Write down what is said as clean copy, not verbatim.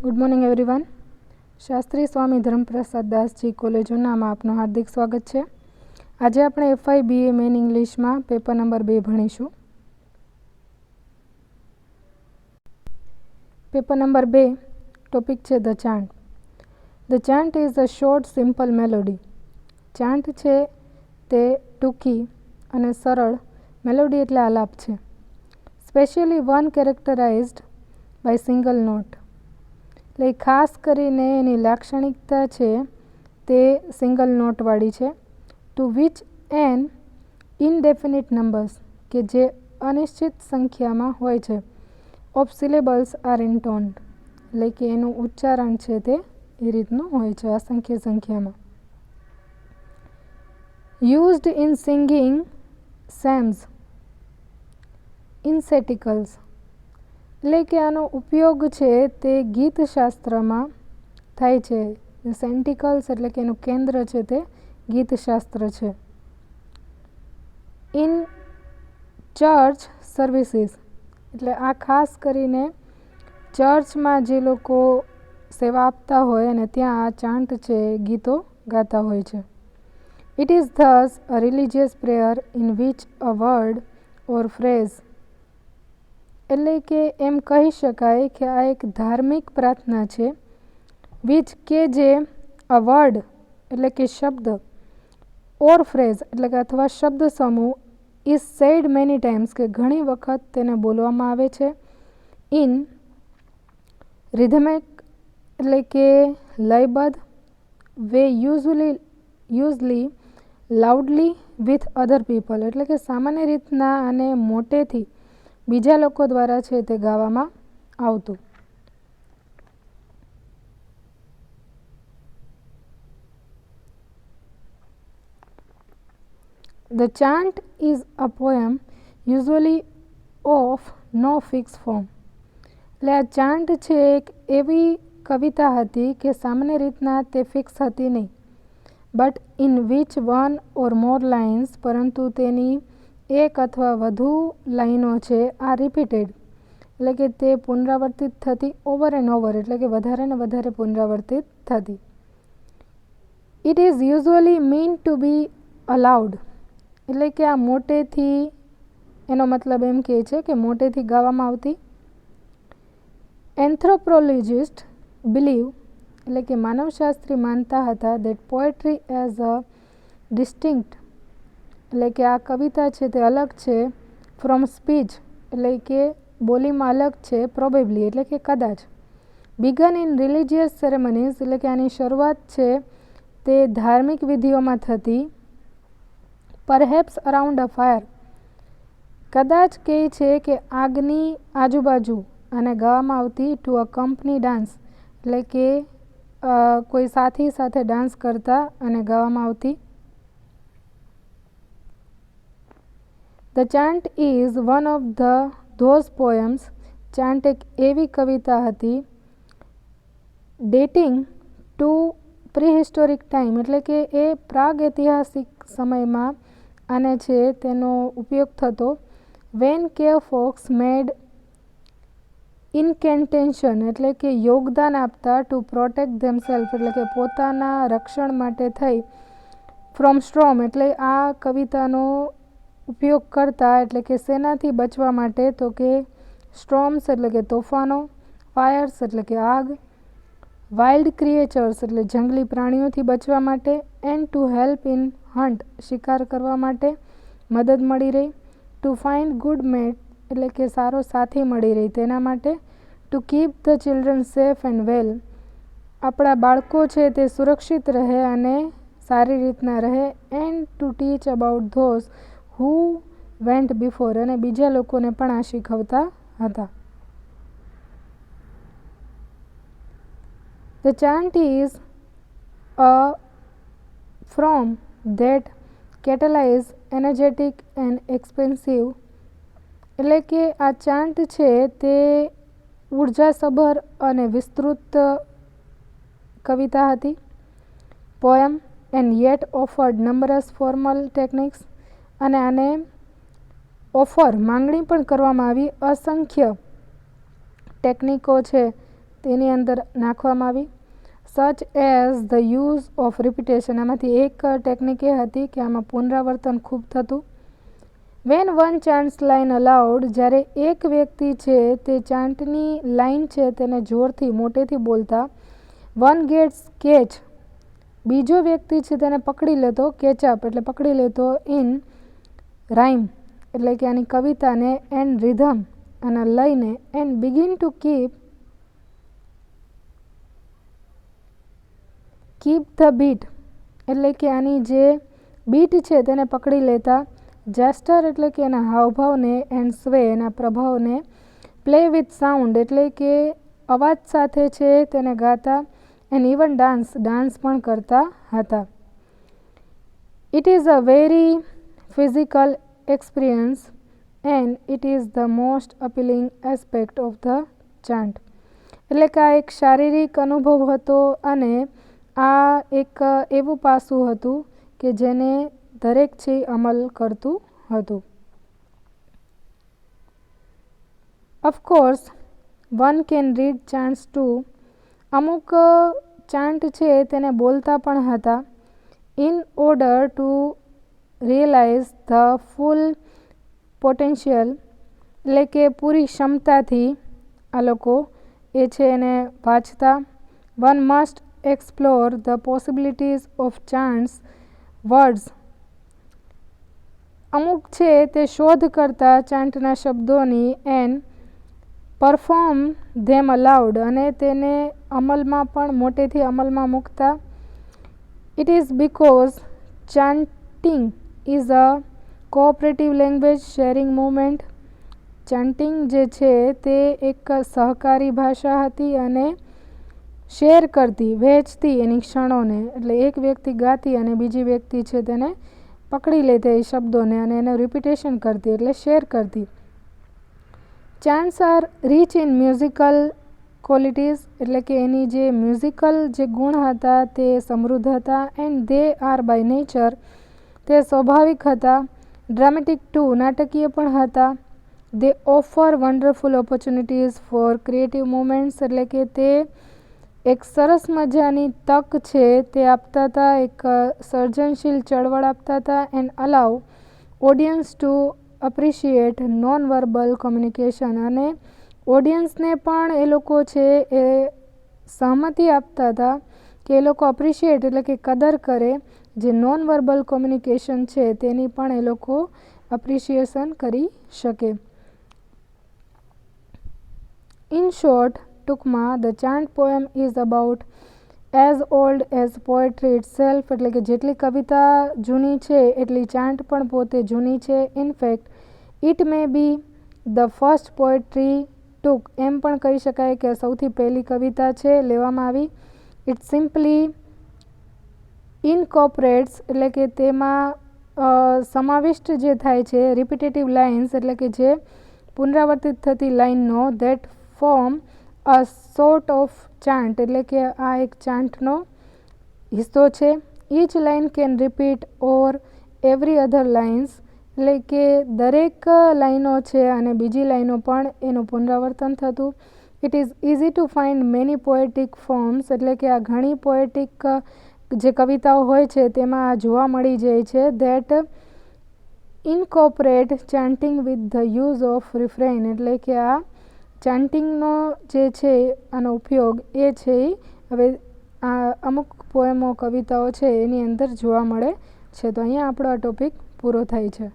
Good morning everyone. Shastri Swami Dharmaprasad Dasji કોલેજોનામાં આપનું હાર્દિક સ્વાગત છે. આજે આપણે FI BA મેન ઇંગ્લિશમાં પેપર નંબર 2 ભણીશું. પેપર નંબર 2 ટોપિક છે the chant. The chant is a short simple melody. Chant છે તે ટૂંકી અને સરળ મેલોડી એટલે આલાપ છે. Specially one characterized by single note. એટલે ખાસ કરીને એની લાક્ષણિકતા છે તે સિંગલ નોટવાળી છે. ટુ વિચ એન ઇનડેફિનિટ નંબર્સ કે જે અનિશ્ચિત સંખ્યામાં હોય છે. ઓફ સિલેબલ્સ આર ઇન્ટોન્ડ એટલે કે એનું ઉચ્ચારણ છે તે એ રીતનું હોય છે અસંખ્ય સંખ્યામાં. યુઝડ ઇન સિંગિંગ સેમ્સ ઇન્સેટિકલ્સ એટલે કે આનો ઉપયોગ છે તે ગીતશાસ્ત્રમાં થાય છે. સેન્ટિકલ્સ એટલે કે એનું કેન્દ્ર છે તે ગીતશાસ્ત્ર છે. ઇન ચર્ચ સર્વિસીસ એટલે આ ખાસ કરીને ચર્ચમાં જે લોકો સેવા આપતા હોય અને ત્યાં આ ચાન્ટ છે ગીતો ગાતા હોય છે. It is this a religious prayer in which a word or phrase એટલે કે એમ કહી શકાય કે આ એક ધાર્મિક પ્રાર્થના છે. વિચ કે જે અ વર્ડ એટલે કે શબ્દ ઓર ફ્રેઝ એટલે કે અથવા શબ્દ સમૂહ ઇઝ સેડ મેની ટાઈમ્સ કે ઘણી વખત તેને બોલવામાં આવે છે. ઇન રિધમિક એટલે કે લયબદ્ધ way usually loudly with other people એટલે કે સામાન્ય રીતના અને મોટેથી બીજા લોકો દ્વારા છે તે ગાવામાં આવતું. The chant is a poem usually of no fixed form. એટલે આ ચાન્ટ છે એક એવી કવિતા હતી કે સામાન્ય રીતના તે ફિક્સ હતી નહીં. But in which one or more lines પરંતુ તેની એક અથવા વધુ લાઈનો છે આ રિપીટેડ એટલે કે તે પુનરાવર્તિત થતી ઓવર એન્ડ ઓવર એટલે કે વધારે ને વધારે પુનરાવર્તિત થતી. It is usually mean to be allowed એટલે કે આ મોટેથી એનો મતલબ એમ કહે છે કે મોટેથી ગાવામાં આવતી. એન્થ્રોપોલોજિસ્ટ બિલીવ એટલે કે માનવશાસ્ત્રી માનતા હતા દેટ પોએટ્રી એઝ અ ડિસ્ટિંક્ટ એટલે કે આ કવિતા છે તે અલગ છે ફ્રોમ સ્પીચ એટલે કે બોલીમાં અલગ છે. પ્રોબેબલી એટલે કે કદાચ. બિગન ઇન રિલિજિયસ સેરેમનીઝ એટલે કે આની શરૂઆત છે તે ધાર્મિક વિધિઓમાં થતી. પરહેપ્સ અરાઉન્ડ અ ફાયર કદાચ કહે છે કે આગની આજુબાજુ અને ગાવામાં આવતી. ટુ અ કંપની ડાન્સ એટલે કે કોઈ સાથી સાથે ડાન્સ કરતા અને ગાવામાં આવતી. The chant is one of those poems chant એક એવી કવિતા હતી ડેટિંગ ટુ પ્રીહિસ્ટોરિક ટાઈમ એટલે કે એ પ્રાગ ઐતિહાસિક સમયમાં આને છે તેનો ઉપયોગ થતો. વેન કેવ ફોક્સ મેડ ઇન્કેન્ટેશન એટલે કે યોગદાન આપતા. ટુ પ્રોટેક્ટ ધેમસેલ્ફ એટલે કે પોતાના રક્ષણ માટે થઈ. ફ્રોમ સ્ટ્રોમ એટલે આ કવિતાનો ઉપયોગ કરતા એટલે કે શેનાથી બચવા માટે તો કે સ્ટ્રોમ્સ એટલે કે તોફાનો. ફાયર્સ એટલે કે આગ. વાઇલ્ડ ક્રિએચર્સ એટલે જંગલી પ્રાણીઓથી બચવા માટે. And to help in hunt શિકાર કરવા માટે મદદ મળી રહી. ટુ ફાઇન્ડ ગુડ મેટ એટલે કે સારો સાથી મળી રહી તેના માટે. To keep the children safe and વેલ આપણા બાળકો છે તે સુરક્ષિત રહે અને સારી રીતના રહે. And to teach about those who vent before અને બીજા લોકોને પણ આ શીખવતા હતા. The chant is a form that catalyze energetic and expansive એટલે કે આ ચાન્ટ છે તે ઉર્જાસભર અને વિસ્તૃત કવિતા હતી. Poem and yet offered numbers formal techniques અને આને ઓફર માંગણી પણ કરવામાં આવી અસંખ્ય ટેકનિકો છે તેની અંદર નાખવામાં આવી. Such as the use of repetition, આમાંથી એક ટેકનિક એ હતી કે આમાં પુનરાવર્તન ખૂબ થતું. વેન વન ચાન્ટ્સ લાઇન અલાઉડ, જ્યારે એક વ્યક્તિ છે તે ચાન્ટની લાઇન છે તેને જોરથી મોટેથી બોલતા. વન ગેટ્સ કેચ, બીજો વ્યક્તિ છે તેને પકડી લેતો. કેચઅપ એટલે પકડી લેતો. ઇન રાઇમ એટલે કે આની કવિતાને. એન્ડ રિધમ અને લઈને. And begin to keep the bit એટલે કે આની જે બીટ છે તેને પકડી લેતા. જેસ્ટર એટલે કે એના હાવભાવને. એન્ડ સ્વે એના પ્રભાવને. પ્લે વિથ સાઉન્ડ એટલે કે અવાજ સાથે છે તેને ગાતા. એન્ડ ઇવન ડાન્સ પણ કરતા હતા. It is a very physical experience and it is the most appealing aspect of the chant. એટલે કે આ એક શારીરિક અનુભવ હતો અને આ એક એવું પાસું હતું કે જેને દરેક છે અમલ કરતું હતું. Of course one can read chants too, અમુક ચાન્ટ છે તેને બોલતા પણ હતા. In order to realize the full potential એટલે કે પૂરી ક્ષમતાથી આ લોકો એ છે એને વાંચતા. One must explore the possibilities of chants words, અમુક છે તે શોધ કરતા ચાન્ટના શબ્દોની. એન્ડ પરફોર્મ ધેમ અલાઉડ અને તેને અમલમાં પણ મોટેથી અમલમાં મૂકતા. It is because chanting is a cooperative language sharing movement. Chanting જે છે તે એક સહકારી ભાષા હતી અને શેર કરતી, વહેંચતી એની ક્ષણોને. એટલે એક વ્યક્તિ ગાતી અને બીજી વ્યક્તિ છે તેને પકડી લેતી એ શબ્દોને અને એનું રિપીટેશન કરતી એટલે શેર કરતી. Chants are rich in musical qualities એટલે કે એની જે મ્યુઝિકલ જે ગુણ હતા તે સમૃદ્ધ હતા. And they are by nature, તે સ્વાભાવિક હતા. ડ્રામેટિક ટુ, નાટકીય પણ હતા. They offer wonderful opportunities for creative movements એટલે કે તે એક સરસ મજાની તક છે તે આપતા હતા, એક સર્જનશીલ ચળવળ આપતા હતા. And allow audience to appreciate non verbal communication અને ઓડિયન્સને પણ એ લોકો છે એ સહમતિ આપતા હતા કે એ લોકો અપ્રિશિએટ એટલે કે કદર કરે જે નોન વર્બલ કોમ્યુનિકેશન છે તેની પણ એ લોકો અપ્રિશિએશન કરી શકે. ઇન શોર્ટ, ટૂંકમાં, the chant poem is about as old as poetry itself એટલે કે જેટલી કવિતા જૂની છે એટલી ચાન્ટ પણ પોતે જૂની છે. In fact it may be the first poetry took, એમ પણ કહી શકાય કે સૌથી પહેલી કવિતા છે લેવામાં આવી. ઇટ સિમ્પલી ઇનકોર્પોરેટ્સ એટલે કે તેમાં સમાવિષ્ટ જે થાય છે રિપીટેટિવ લાઇન્સ એટલે કે જે પુનરાવર્તિત થતી લાઇનનો. That form a sort of chant એટલે કે આ એક ચાન્ટનો હિસ્સો છે. Each line can repeat or every other lines એટલે કે દરેક લાઈનો છે અને બીજી લાઈનો પણ એનું પુનરાવર્તન થતું. It is easy to find many poetic forms એટલે કે આ ઘણી પોએટિક જે કવિતાઓ હોય છે તેમાં આ જોવા મળી જાય છે. That incorporate chanting with the use of refrain એટલે કે આ ચાન્ટિંગનો જે છે આનો ઉપયોગ એ છે હવે આ અમુક પોએમો કવિતાઓ છે એની અંદર જોવા મળે છે. તો અહીંયા આપણો આ ટોપિક પૂરો થાય છે.